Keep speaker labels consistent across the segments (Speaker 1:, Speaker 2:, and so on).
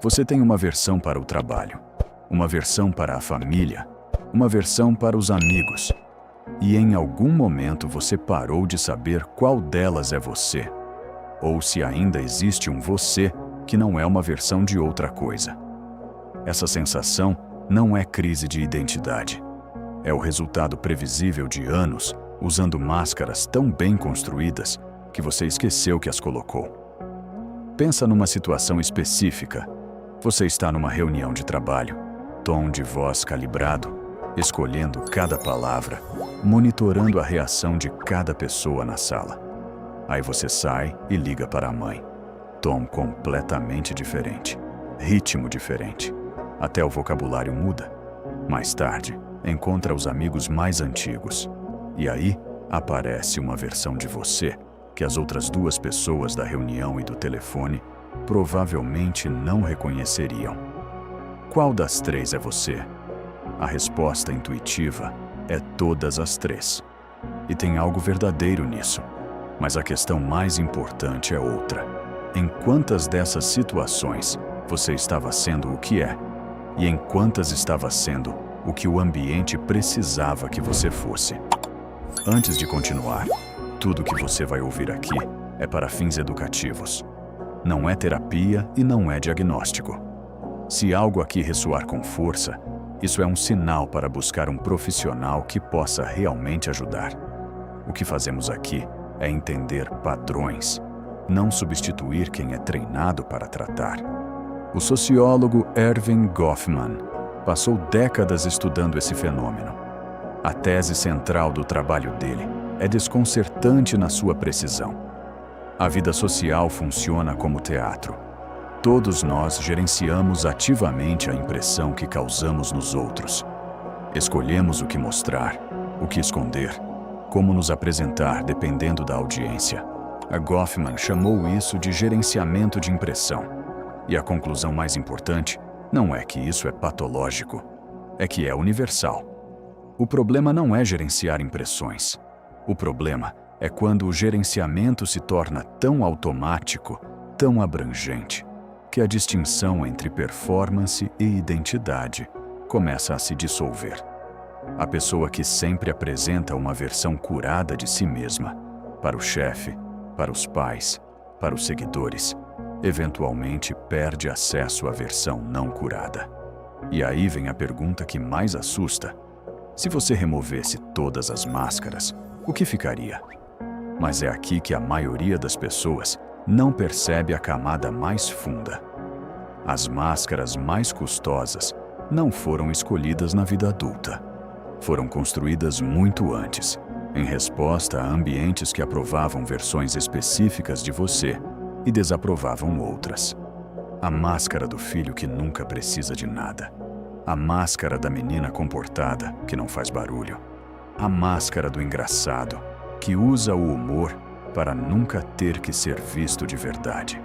Speaker 1: Você tem uma versão para o trabalho, uma versão para a família, uma versão para os amigos. E em algum momento você parou de saber qual delas é você, ou se ainda existe um você que não é uma versão de outra coisa. Essa sensação não é crise de identidade. É o resultado previsível de anos usando máscaras tão bem construídas que você esqueceu que as colocou. Pensa numa situação específica. Você está numa reunião de trabalho, tom de voz calibrado, escolhendo cada palavra, monitorando a reação de cada pessoa na sala. Aí você sai e liga para a mãe. Tom completamente diferente, ritmo diferente. Até o vocabulário muda. Mais tarde, encontra os amigos mais antigos. E aí, aparece uma versão de você que as outras duas pessoas da reunião e do telefone provavelmente não reconheceriam. Qual das três é você? A resposta intuitiva é todas as três. E tem algo verdadeiro nisso. Mas a questão mais importante é outra. Em quantas dessas situações você estava sendo o que é? E em quantas estava sendo o que o ambiente precisava que você fosse? Antes de continuar, tudo que você vai ouvir aqui é para fins educativos. Não é terapia e não é diagnóstico. Se algo aqui ressoar com força, isso é um sinal para buscar um profissional que possa realmente ajudar. O que fazemos aqui é entender padrões, não substituir quem é treinado para tratar. O sociólogo Erving Goffman passou décadas estudando esse fenômeno. A tese central do trabalho dele é desconcertante na sua precisão. A vida social funciona como teatro. Todos nós gerenciamos ativamente a impressão que causamos nos outros. Escolhemos o que mostrar, o que esconder, como nos apresentar dependendo da audiência. A Goffman chamou isso de gerenciamento de impressão. E a conclusão mais importante não é que isso é patológico, é que é universal. O problema não é gerenciar impressões. O problema é quando o gerenciamento se torna tão automático, tão abrangente, que a distinção entre performance e identidade começa a se dissolver. A pessoa que sempre apresenta uma versão curada de si mesma, para o chefe, para os pais, para os seguidores, eventualmente perde acesso à versão não curada. E aí vem a pergunta que mais assusta. Se você removesse todas as máscaras, o que ficaria? Mas é aqui que a maioria das pessoas não percebe a camada mais funda. As máscaras mais custosas não foram escolhidas na vida adulta. Foram construídas muito antes, em resposta a ambientes que aprovavam versões específicas de você e desaprovavam outras. A máscara do filho que nunca precisa de nada. A máscara da menina comportada, que não faz barulho. A máscara do engraçado, que usa o humor para nunca ter que ser visto de verdade.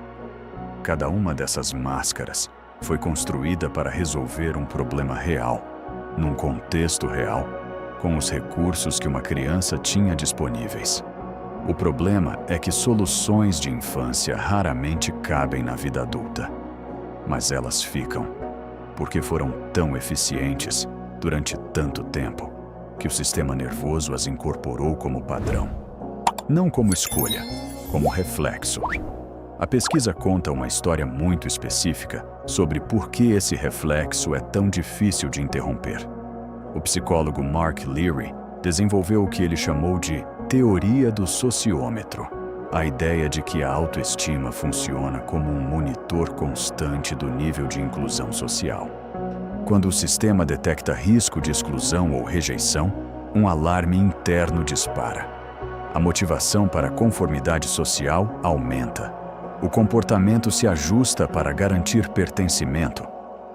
Speaker 1: Cada uma dessas máscaras foi construída para resolver um problema real, num contexto real, com os recursos que uma criança tinha disponíveis. O problema é que soluções de infância raramente cabem na vida adulta. Mas elas ficam, porque foram tão eficientes durante tanto tempo, que o sistema nervoso as incorporou como padrão. Não como escolha, como reflexo. A pesquisa conta uma história muito específica sobre por que esse reflexo é tão difícil de interromper. O psicólogo Mark Leary desenvolveu o que ele chamou de teoria do sociômetro, a ideia de que a autoestima funciona como um monitor constante do nível de inclusão social. Quando o sistema detecta risco de exclusão ou rejeição, um alarme interno dispara. A motivação para a conformidade social aumenta. O comportamento se ajusta para garantir pertencimento.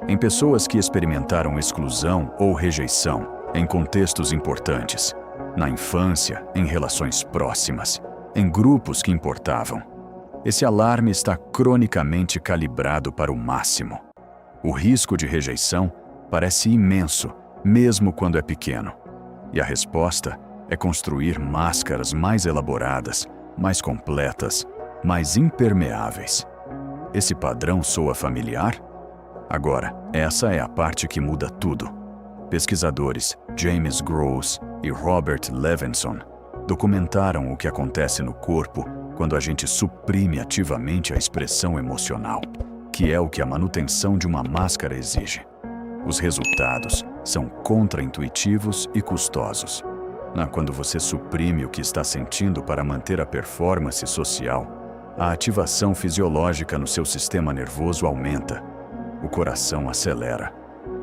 Speaker 1: Em pessoas que experimentaram exclusão ou rejeição em contextos importantes, na infância, em relações próximas, em grupos que importavam, esse alarme está cronicamente calibrado para o máximo. O risco de rejeição parece imenso, mesmo quando é pequeno. E a resposta é construir máscaras mais elaboradas, mais completas, mais impermeáveis. Esse padrão soa familiar? Agora, essa é a parte que muda tudo. Pesquisadores James Gross e Robert Levinson documentaram o que acontece no corpo quando a gente suprime ativamente a expressão emocional, que é o que a manutenção de uma máscara exige. Os resultados são contraintuitivos e custosos. Quando você suprime o que está sentindo para manter a performance social, a ativação fisiológica no seu sistema nervoso aumenta, o coração acelera,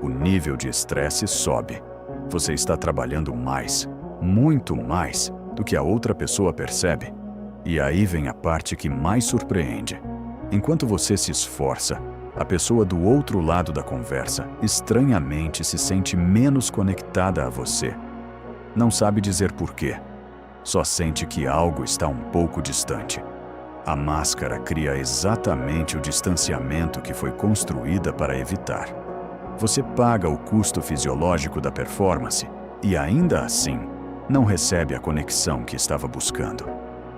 Speaker 1: o nível de estresse sobe. Você está trabalhando mais, muito mais, do que a outra pessoa percebe. E aí vem a parte que mais surpreende. Enquanto você se esforça, a pessoa do outro lado da conversa estranhamente se sente menos conectada a você. Não sabe dizer porquê. Só sente que algo está um pouco distante. A máscara cria exatamente o distanciamento que foi construída para evitar. Você paga o custo fisiológico da performance e, ainda assim, não recebe a conexão que estava buscando.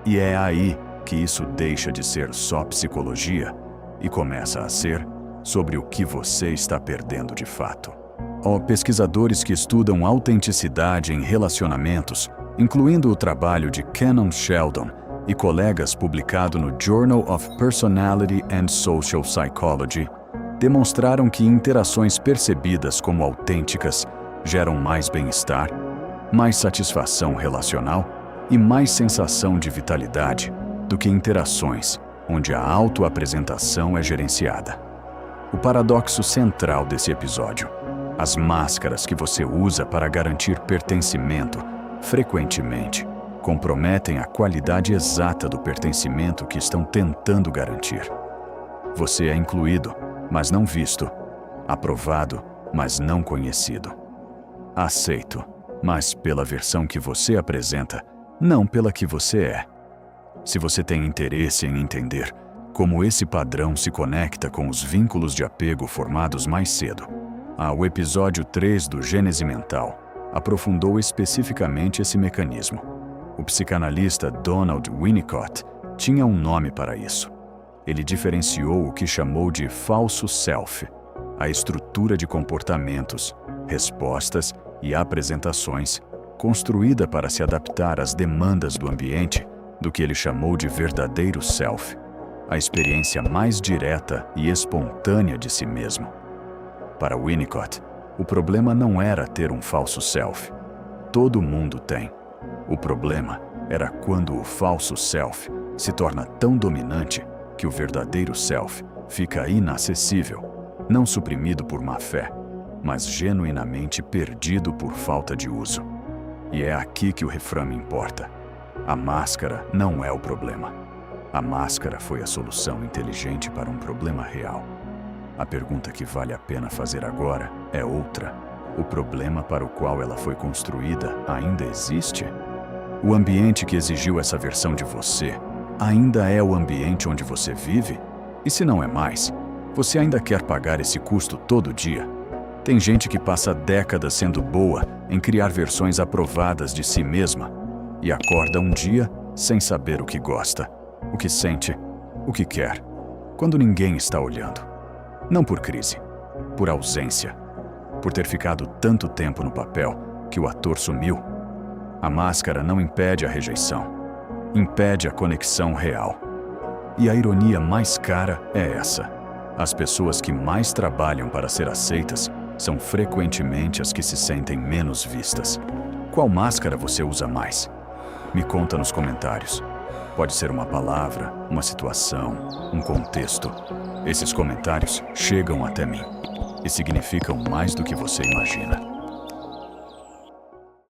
Speaker 1: E é aí que isso deixa de ser só psicologia e começa a ser sobre o que você está perdendo de fato. Pesquisadores que estudam autenticidade em relacionamentos, incluindo o trabalho de Cannon Sheldon e colegas publicado no Journal of Personality and Social Psychology, demonstraram que interações percebidas como autênticas geram mais bem-estar, mais satisfação relacional e mais sensação de vitalidade do que interações onde a autoapresentação é gerenciada. O paradoxo central desse episódio: as máscaras que você usa para garantir pertencimento, frequentemente, comprometem a qualidade exata do pertencimento que estão tentando garantir. Você é incluído, mas não visto. Aprovado, mas não conhecido. Aceito, mas pela versão que você apresenta, não pela que você é. Se você tem interesse em entender como esse padrão se conecta com os vínculos de apego formados mais cedo, o episódio 3 do Gênese Mental aprofundou especificamente esse mecanismo. O psicanalista Donald Winnicott tinha um nome para isso. Ele diferenciou o que chamou de falso self, a estrutura de comportamentos, respostas e apresentações construída para se adaptar às demandas do ambiente, do que ele chamou de verdadeiro self, a experiência mais direta e espontânea de si mesmo. Para Winnicott, o problema não era ter um falso self. Todo mundo tem. O problema era quando o falso self se torna tão dominante que o verdadeiro self fica inacessível, não suprimido por má fé, mas genuinamente perdido por falta de uso. E é aqui que o reframe importa. A máscara não é o problema. A máscara foi a solução inteligente para um problema real. A pergunta que vale a pena fazer agora é outra. O problema para o qual ela foi construída ainda existe? O ambiente que exigiu essa versão de você ainda é o ambiente onde você vive? E se não é mais, você ainda quer pagar esse custo todo dia? Tem gente que passa décadas sendo boa em criar versões aprovadas de si mesma e acorda um dia sem saber o que gosta, o que sente, o que quer, quando ninguém está olhando. Não por crise, por ausência, por ter ficado tanto tempo no papel que o ator sumiu. A máscara não impede a rejeição, impede a conexão real. E a ironia mais cara é essa: as pessoas que mais trabalham para ser aceitas são frequentemente as que se sentem menos vistas. Qual máscara você usa mais? Me conta nos comentários. Pode ser uma palavra, uma situação, um contexto. Esses comentários chegam até mim e significam mais do que você imagina.